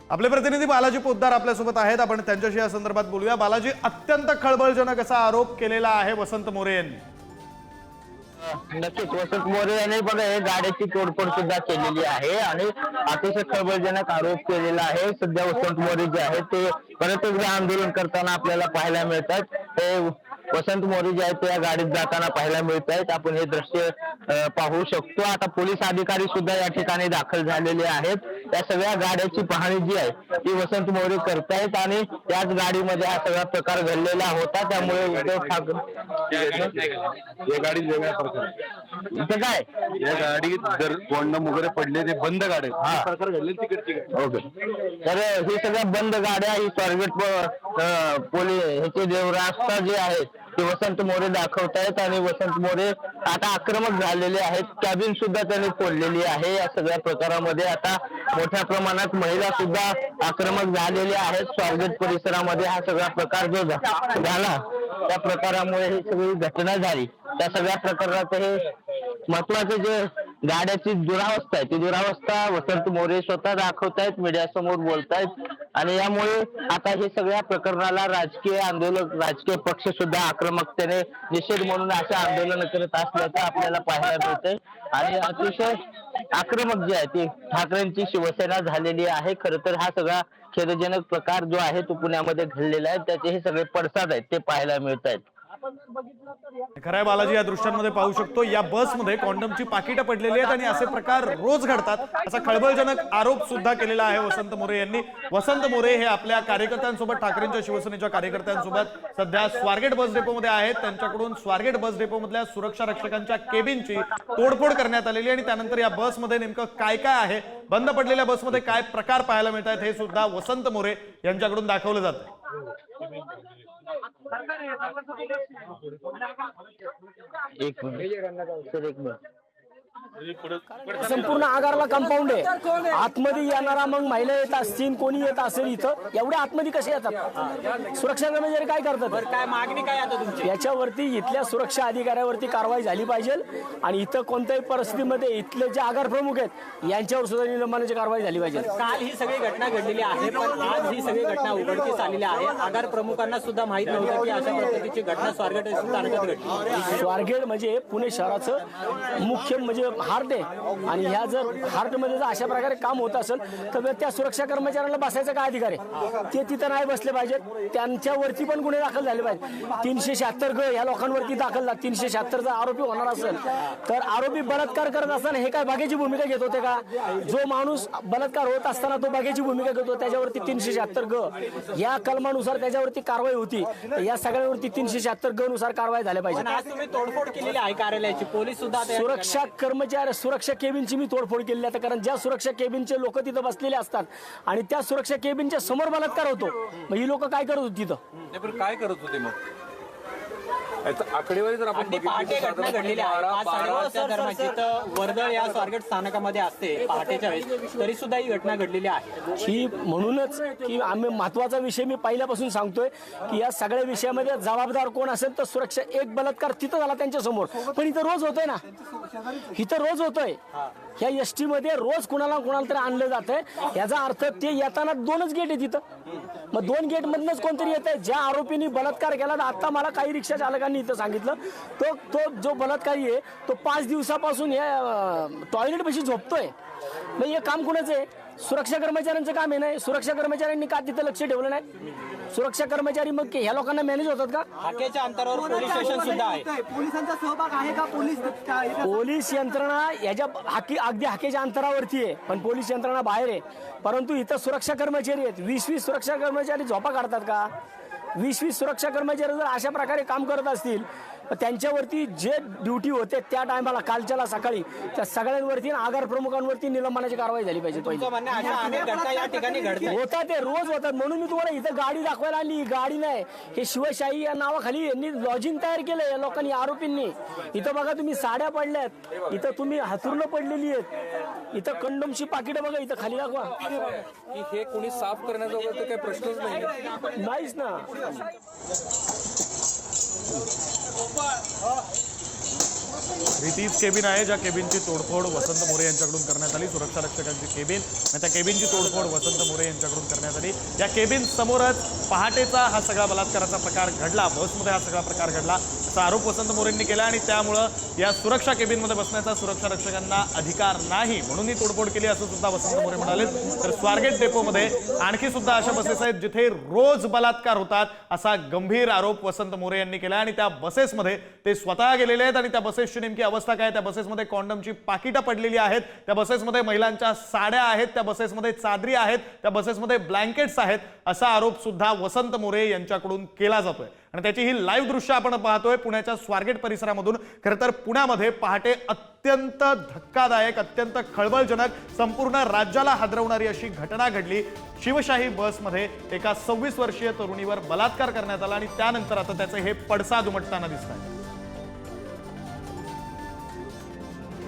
आपले प्रतिनिधी बालाजी पोद्दार आपल्यासोबत आहेत, आपण त्यांच्याशी या संदर्भात बोलूया। बालाजी, अत्यंत खळबळजनक असा आरोप केलेला आहे वसंत मोरे यांनी। नक्कीच वसंत मोरे यांनी बघा हे गाड्याची तोडफोड सुद्धा केलेली आहे आणि अतिशय खळबळजनक आरोप केलेला आहे। सध्या वसंत मोरे जे आहेत ते परत एकदा आंदोलन करताना आपल्याला पाहायला मिळतात। ते वसंत मोरे जे आहेत त्या गाडीत जाताना पाहायला मिळत आहेत। आपण हे दृश्य पाहू शकतो। आता पोलीस अधिकारी सुद्धा या ठिकाणी दाखल झालेले आहेत। त्या सगळ्या गाड्याची पाहणी जी आहे ती वसंत मोरे करतायत आणि त्याच गाडीमध्ये हा सगळा प्रकार घडलेला होता। त्यामुळे उद्धव ठाकरे या गाडीत वेगळ्या प्रकार इथं काय या गाडीत जर कोंडम वगैरे पडले ते बंद गाड्या हा प्रकार घडले तिकडची ओके। तर ही सगळ्या बंद गाड्या ही स्वारगेट पोलीस ह्याचे देवरास्ता जे आहेत ते वसंत मोरे दाखवतायत आणि वसंत मोरे आता आक्रमक झालेले आहेत। कॅबिन सुद्धा त्यांनी फोडलेली आहे। या सगळ्या प्रकारामध्ये आता मोठ्या प्रमाणात महिला सुद्धा आक्रमक झालेल्या आहेत। स्वारगेट परिसरामध्ये हा सगळा प्रकार जो झाला त्या प्रकारामुळे ही सगळी घटना झाली। त्या सगळ्या प्रकारात हे महत्वाचे जे गाड्याची दुरावस्था आहे ती दुरावस्था वसंत मोरे स्वतः दाखवतायत, मीडिया समोर बोलतायत आणि यामुळे आता हे सगळ्या प्रकरणाला राजकीय आंदोलक राजकीय पक्ष सुद्धा आक्रमकतेने निषेध म्हणून असे आंदोलन करत असल्याचं आपल्याला पाहायला मिळतंय आणि अतिशय आक्रमक जे आहे ती ठाकरेंची शिवसेना झालेली आहे। खरं तर हा सगळा खेदजनक प्रकार जो आहे तो पुण्यामध्ये घडलेला आहे, त्याचे हे सगळे पडसाद आहेत ते पाहायला मिळत आहेत। खरंय बालाजी, या दृश्यांमध्ये पाहू शकतो या बसमध्ये कॉन्डमची पाकिटं पडलेली आहेत आणि असे प्रकार रोज घडतात असा खळबळजनक आरोप सुद्धा केलेला आहे वसंत मोरे यांनी। वसंत मोरे हे आपल्या कार्यकर्त्यांसोबत, ठाकरेंच्या शिवसेनेच्या कार्यकर्त्यांसोबत सध्या स्वारगेट बस डेपोमध्ये आहेत। त्यांच्याकडून स्वारगेट बस डेपोमधल्या सुरक्षा रक्षकांच्या केबिनची तोडफोड करण्यात आलेली आणि त्यानंतर या बसमध्ये नेमकं काय काय आहे, बंद पडलेल्या बसमध्ये काय प्रकार पाहायला मिळत आहेत हे सुद्धा वसंत मोरे यांच्याकडून दाखवलं जातं। एक मिनिट संपूर्ण आगारला कंपाऊंड आहे। आतमध्ये येणारा मग महिला येत असतील, कोणी येत असेल, इथं एवढ्या आतमध्ये कसे येतात? सुरक्षा कर्मचारी काय करतात? काय मागणी काय आता तुमची? याच्यावरती इथल्या सुरक्षा अधिकाऱ्यावरती कारवाई झाली पाहिजे आणि इथं कोणत्याही परिस्थितीमध्ये इथले जे आगार प्रमुख आहेत यांच्यावर सुद्धा निलंबनाची कारवाई झाली पाहिजे। काल ही सगळी घटना घडलेली आहे, पण आज ही सगळी घटना उघडकीस आलेली आहे। आगार प्रमुखांना सुद्धा माहित नव्हतं की अशा पद्धतीची घटना स्वारगेट स्थानकात घडली। स्वारगेट म्हणजे पुणे शहराचं मुख्य म्हणजे हार्ट आहे आणि ह्या जर हार्टमध्ये जर अशा प्रकारे काम होत असेल तर त्या सुरक्षा कर्मचाऱ्यांना बसायचा काय अधिकार आहे? ते तिथं नाही बसले पाहिजेत, त्यांच्यावरती पण गुन्हे दाखल झाले पाहिजे। 376 ग या लोकांवरती दाखल 376 जर आरोपी होणार असेल तर आरोपी बलात्कार करत असताना हे काय बागेची भूमिका घेत होते का? जो माणूस बलात्कार होत असताना तो बागेची भूमिका घेतो त्याच्यावरती 376 ग या कलमानुसार त्याच्यावरती कारवाई होती। या सगळ्यांवरती 376 ग नुसार कारवाई झाल्या पाहिजे। आज तुम्ही तोडफोड केलेली आहे कार्यालयाची, पोलीस सुद्धा सुरक्षा कर्मचारी सुरक्षा केबिनची मी तोडफोड केली आहे, कारण ज्या सुरक्षा केबिनचे लोक तिथं बसलेले असतात आणि त्या सुरक्षा केबिनच्या समोर बलात्कार होतो, मग ही लोक काय करत होती तिथं? काय करत होते मग? आकडेवारी जर आपण पहाटे घटना घडलेली आहे। 5:30 वाजता दरम्यान जिथं वर्दळ या स्वारगेट स्थानकामध्ये असते पहाटेच्या वेळेस, तरी सुद्धा ही घटना घडलेली आहे। ही म्हणूनच की आम्ही महत्वाचा विषय मी पहिल्यापासून सांगतोय की या सगळ्या विषयामध्ये जबाबदार कोण असेल तर सुरक्षा एक बलात्कार तिथं झाला त्यांच्या समोर, पण इथं रोज होतोय ना, इथं रोज होतोय। ह्या एसटी मध्ये रोज कुणाला तरी आणलं जातंय, याचा अर्थ ते येताना 2च गेट आहे तिथं, मग 2 गेट मधनच कोणतरी येत आहे। ज्या आरोपींनी बलात्कार केला, आता मला काही रिक्षा चालकांनी इथं सांगितलं तो जो बलात्कारी आहे तो 5 दिवसापासून या टॉयलेट पाशी झोपतोय। मग हे काम कुणाचं आहे? सुरक्षा कर्मचाऱ्यांचं काम आहे नाही? सुरक्षा कर्मचाऱ्यांनी का तिथं लक्ष ठेवलं नाही? सुरक्षा कर्मचारी मग ह्या लोकांना मॅनेज होतात का? हाकेच्या अंतरावर पोलीस स्टेशन सुद्धा आहे। पोलिसांचा सहभाग आहे का? पोलीस यंत्रणा याच्या अगदी हाकेच्या अंतरावरती आहे, पण पोलीस यंत्रणा बाहेर आहे। परंतु इथं सुरक्षा कर्मचारी आहेत, 20-20 सुरक्षा कर्मचारी झोपा काढतात का? 20-20 सुरक्षा कर्मचारी जर अशा प्रकारे काम करत असतील त्यांच्यावरती जे ड्युटी होते त्या टायमाला कालच्याला सकाळी त्या सगळ्यांवरती आगार प्रमुखांवरती निलंबनाची कारवाई झाली पाहिजे। या ठिकाणी होता ते रोज होतात, म्हणून मी तुम्हाला इथं गाडी दाखवायला आली। गाडी नाही, हे शिवशाही या नावाखाली यांनी लॉजिंग तयार केलंय या लोकांनी, आरोपींनी। इथं बघा तुम्ही साड्या पडल्यात, इथं तुम्ही हातुर्न पडलेली आहेत, इथं कंडोमची पाकिटं बघा, इथं खाली दाखवा। हे कोणी साफ करण्याचा वगैरे काही प्रश्नच नाही, नाहीच ना। ही तीच केबिन आहे ज्या केबिनची तोडफोड वसंत मोरे यांच्याकडून करण्यात आली. सुरक्षा रक्षकांची केबिन आणि त्या केबिनची तोडफोड वसंत मोरे यांच्याकडून करण्यात आली. या केबिन समोरच पहाटेचा हा सगळा बलात्काराचा प्रकार घडला, बसमध्ये हा सगळा प्रकार घडला असा आरोप वसंत मोरेंनी केला आणि त्यामुळं या सुरक्षा केबिनमध्ये बसण्याचा सुरक्षा रक्षकांना अधिकार नाही म्हणून ही तोडफोड केली असं सुद्धा वसंत मोरे म्हणाले. तर स्वारगेट डेपोमध्ये आणखी सुद्धा अशा बसेस आहेत जिथे रोज बलात्कार होतात असा गंभीर आरोप वसंत मोरे यांनी केला आणि त्या बसेसमध्ये ते स्वतः गेलेले आहेत आणि त्या बसेसची नेमकी अवस्था काय, त्या बसेसमध्ये कॉन्डमची पाकिटं पडलेली आहेत, त्या बसेसमध्ये महिलांच्या साड्या आहेत, त्या बसेसमध्ये चादरी आहेत, त्या बसेसमध्ये ब्लँकेट्स आहेत असा आरोप सुद्धा वसंत मोरे यांच्याकडून केला जातोय. आणि त्याची ही लाईव्ह दृश्य आपण पाहतोय पुण्याच्या स्वारगेट परिसरामधून. खरं तर पुण्यामध्ये पहाटे अत्यंत धक्कादायक, अत्यंत खळबळजनक, संपूर्ण राज्याला हादरवणारी अशी घटना घडली. शिवशाही बसमध्ये एका 26 वर्षीय तरुणीवर बलात्कार करण्यात आला आणि त्यानंतर आता त्याचे हे पडसाद उमटताना दिसत आहे.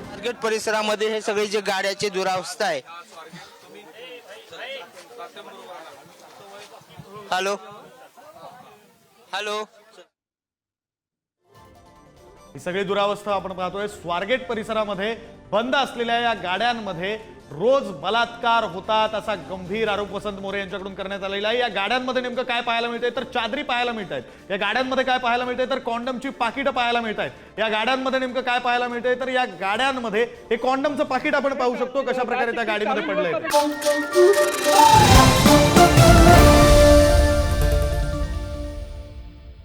स्वारगेट परिसरामध्ये हे सगळे जे गाड्याची दुरावस्था आहे. हॅलो हॅलो ही सगळी दुरावस्था आपण पाहतोय. स्वारगेट परिसरामध्ये बंद असलेल्या या गाड्यांमध्ये रोज बलात्कार होतात असा गंभीर आरोप वसंत मोरे यांच्याकडून करण्यात आलेला आहे. या गाड्यांमध्ये नेमकं काय पाहायला मिळतंय तर चादरी पाहायला मिळत आहेत. या गाड्यांमध्ये काय पाहायला मिळतंय तर कॉन्डमची पाकिटं पाहायला मिळत आहेत. या गाड्यांमध्ये नेमकं काय पाहायला मिळतंय तर या गाड्यांमध्ये हे कॉन्डमचं पाकिट आपण पाहू शकतो कशा प्रकारे त्या गाडीमध्ये पडलंय.